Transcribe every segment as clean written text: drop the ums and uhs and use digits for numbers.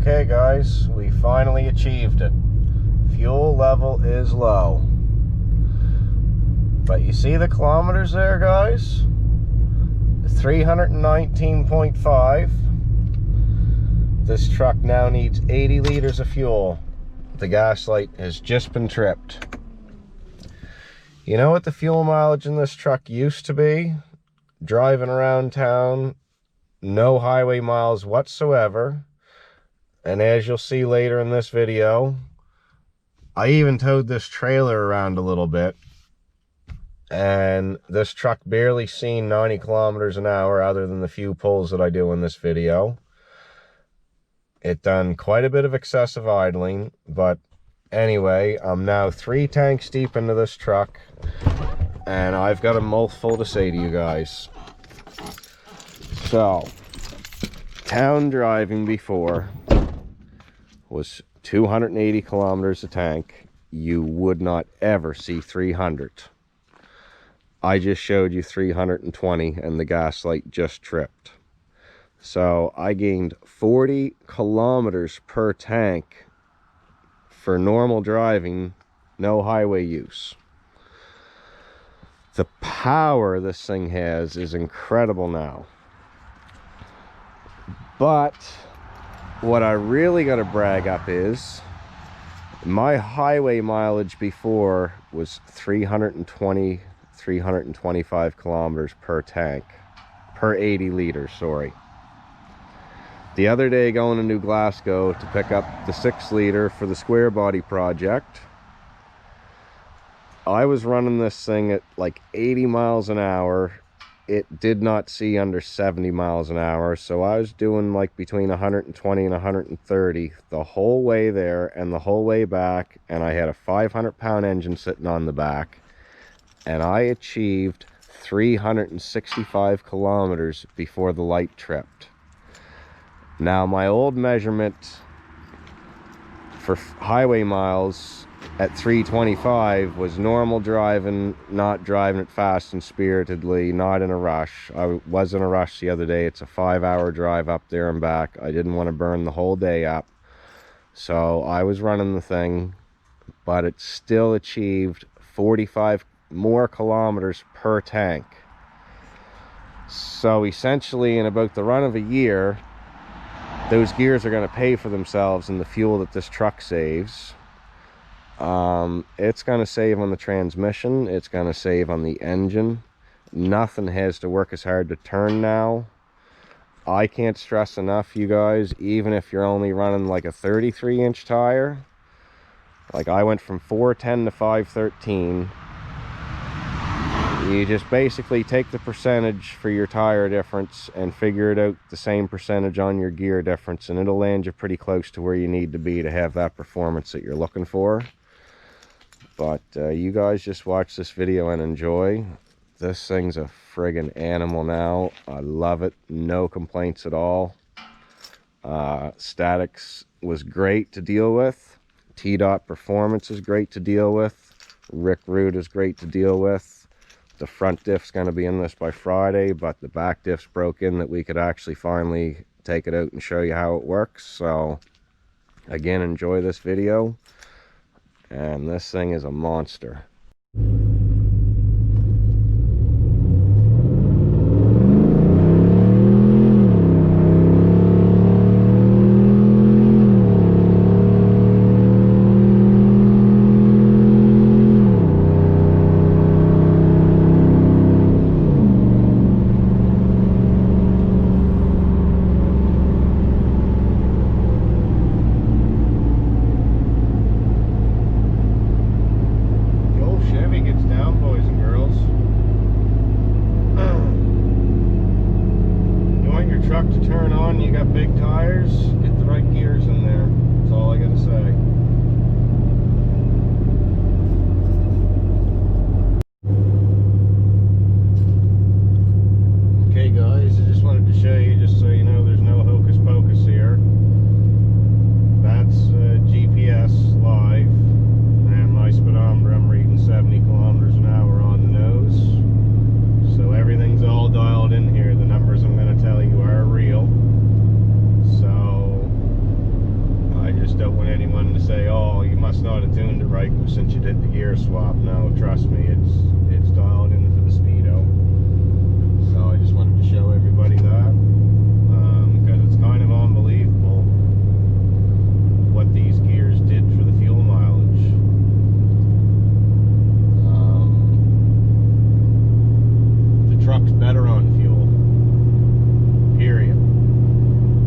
Okay guys, we finally achieved it. Fuel level is low. But you see the kilometers there, guys? 319.5. This truck now needs 80 liters of fuel. The gas light has just been tripped. You know what the fuel mileage in this truck used to be? Driving around town, no highway miles whatsoever. And as you'll see later in this video, I even towed this trailer around a little bit. And this truck barely seen 90 kilometers an hour other than the few pulls that I do in this video. It done quite a bit of excessive idling, but anyway, I'm now 3 tanks deep into this truck, and I've got a mouthful to say to you guys. So, town driving before was 280 kilometers a tank. You would not ever see 300. I just showed you 320 and the gas light just tripped. So I gained 40 kilometers per tank for normal driving, no highway use. The power this thing has is incredible now. But what I really got to brag up is my highway mileage before was 325 kilometers per tank, per 80 liters, sorry. The other day going to New Glasgow to pick up the 6 liter for the square body project, I was running this thing at like 80 miles an hour. It did not see under 70 miles an hour, so I was doing like between 120 and 130 the whole way there and the whole way back, and I had a 500-pound engine sitting on the back, and I achieved 365 kilometers before the light tripped. Now my old measurement for highway miles at 325 was normal driving, not driving it fast and spiritedly, not in a rush. I was in a rush the other day. It's a 5-hour drive up there and back. I didn't want to burn the whole day up, so I was running the thing, but it still achieved 45 more kilometers per tank. So essentially in about the run of a year, those gears are going to pay for themselves in the fuel that this truck saves. It's going to save on the transmission. It's going to save on the engine. Nothing has to work as hard to turn now. I can't stress enough, you guys, even if you're only running like a 33-inch tire. Like I went from 410 to 513. You just basically take the percentage for your tire difference and figure it out the same percentage on your gear difference, and it'll land you pretty close to where you need to be to have that performance that you're looking for. But you guys just watch this video and enjoy. This thing's a friggin' animal now. I love it. No complaints at all. Statics was great to deal with. T-Dot performance is great to deal with. Rick Root is great to deal with. The front diff's going to be in this by Friday, but the back diff's broke in that we could actually finally take it out and show you how it works. So again, enjoy this video, and this thing is a monster. must not have tuned it right since you did the gear swap. No, trust me, it's dialed in for the speedo. So I just wanted to show everybody that, because it's kind of unbelievable what these gears did for the fuel mileage. The truck's better on fuel, period,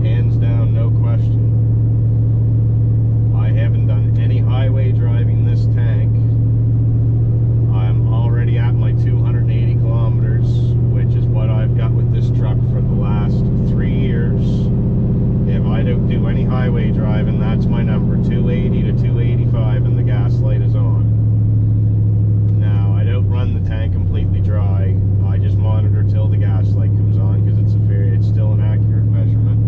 hands down, no question. I haven't done any highway driving this tank. I'm already at my 280 kilometers, which is what I've got with this truck for the last 3 years. If I don't do any highway driving, that's my number, 280 to 285, and the gas light is on. Now, I don't run the tank completely dry. I just monitor till the gas light comes on, because it's still an accurate measurement.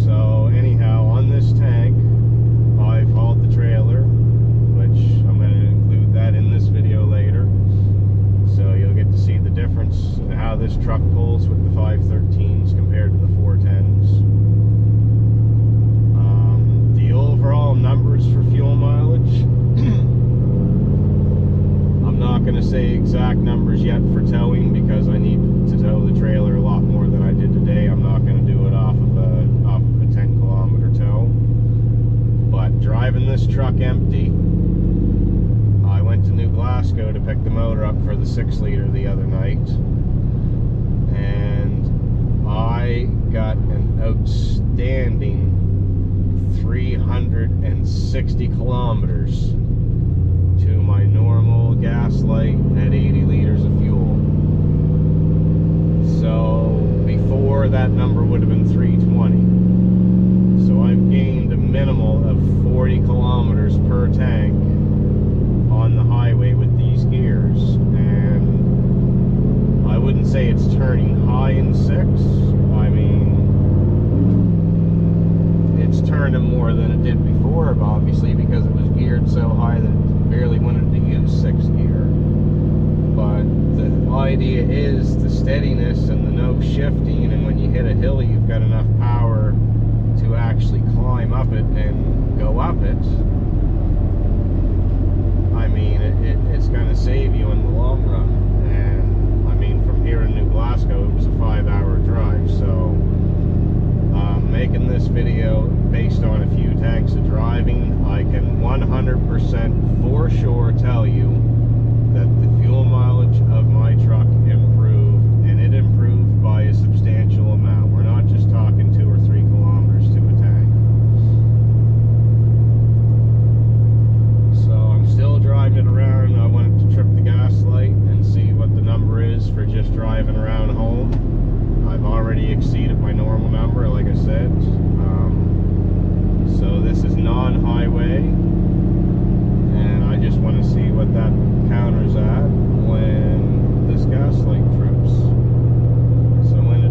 So anyhow, on this tank, I've hauled the trailer, which I'm going to include that in this video later. So you'll get to see the difference in how this truck pulls with the 513s compared to the 410s. The overall numbers for fuel mileage, I'm not going to say exact numbers yet for towing, because I need to tow the trailer a lot more than I did today. I'm not going to do it off of a 10-kilometer tow. But driving this truck empty, I went to New Glasgow to pick the motor up for the 6-liter the other night, and I got an outstanding 360 kilometers to my normal gas light at 80 liters of fuel. So before, that number would have been 320. So I've gained a minimal of 40 kilometers per tank on the highway with these gears, and I wouldn't say it's turning high in 6. I mean, it's turning more than it did before, obviously, because it was geared so high that it barely wanted to use 6 gear. But the idea is the steadiness and the no shifting, and when you hit a hill, you've got enough power to actually climb up it and go up it. I mean, it's going to save you in the long run. And I mean, from here in New Glasgow, it was a 5-hour drive. So making this video based on a few tanks of driving, I can 100% for sure tell you that the fuel mileage of my truck improved, and it improved by a substantial amount. We're not just talking 2 or 3 kilometers to a tank. So I'm still driving it around. I wanted to trip the gas light and see what the number is for just driving around home. I've already exceeded my normal number, like I said. So this is non-highway, and I just want to see what that counters at when this gas light trips. So when it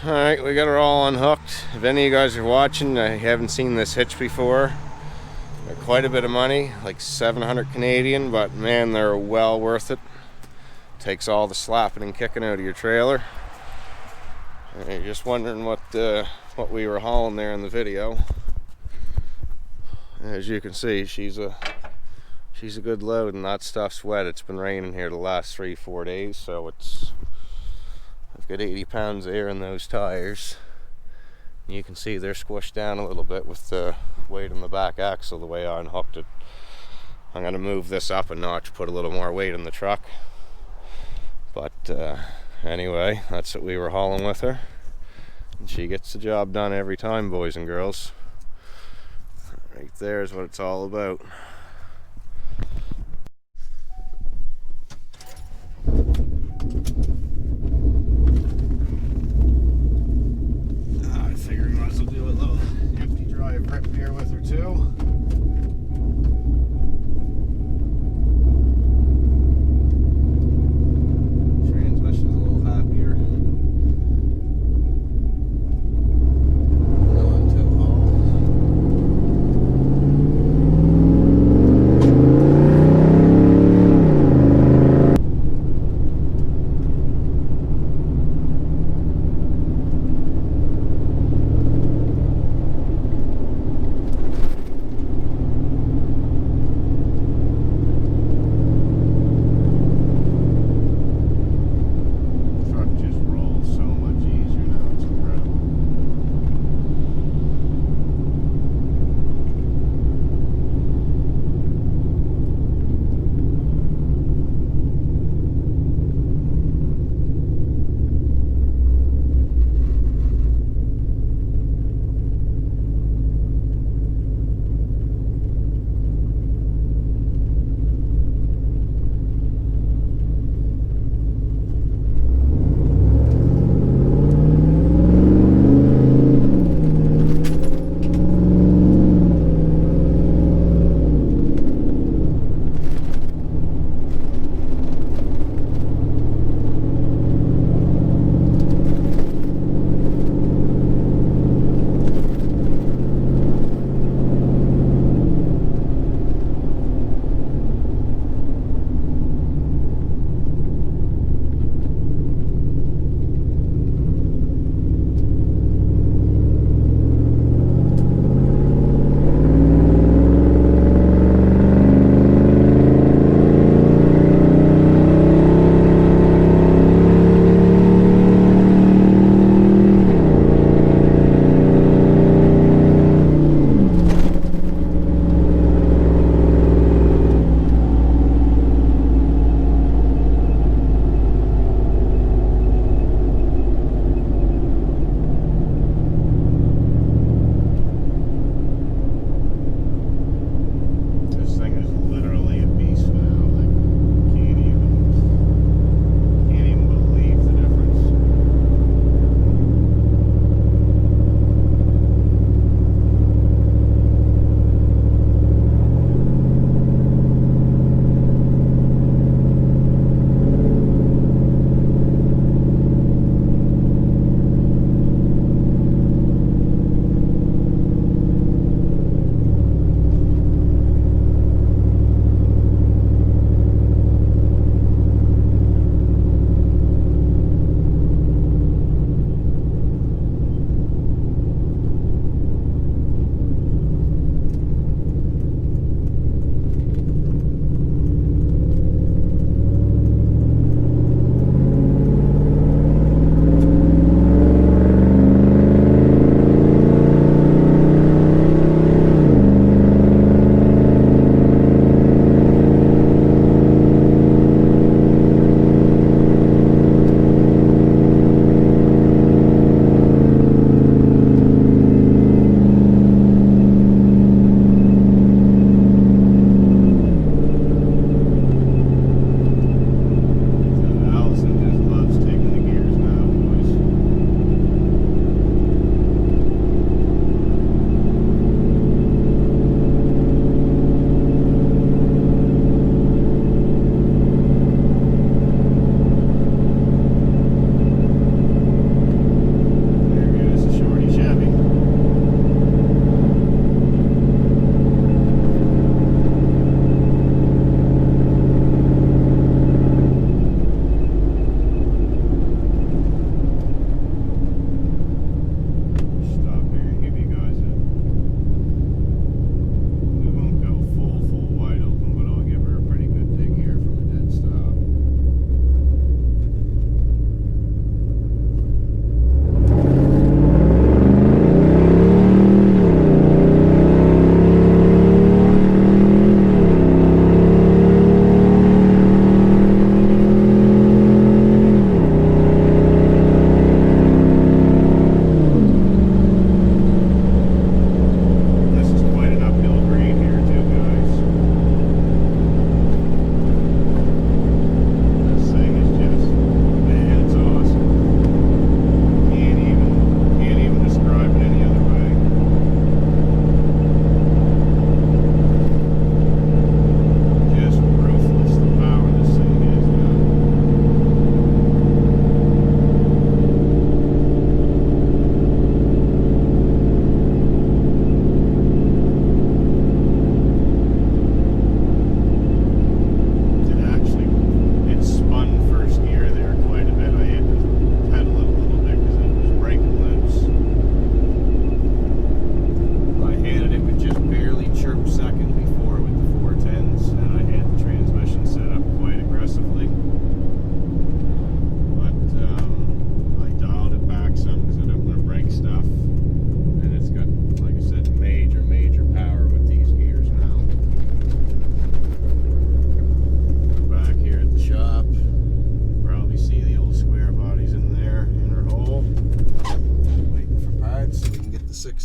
Alright, we got her all unhooked. If any of you guys are watching, I haven't seen this hitch before. They're quite a bit of money, like 700 Canadian, but man, they're well worth it. Takes all the slapping and kicking out of your trailer. And you're just wondering what we were hauling there in the video. As you can see, she's a good load, and that stuff's wet. It's been raining here the last 3-4 days, so I've got 80 pounds of air in those tires. You can see they're squished down a little bit with the weight on the back axle, the way I unhooked it. I'm going to move this up a notch, put a little more weight in the truck. But anyway, that's what we were hauling with her. And she gets the job done every time, boys and girls. Right there is what it's all about. I figured I might as well do a little empty drive rip here with her too. Transmission's a little happier. Going to home.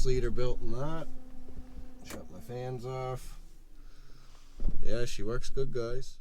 6-liter built in that. Shut my fans off. Yeah, she works good, guys.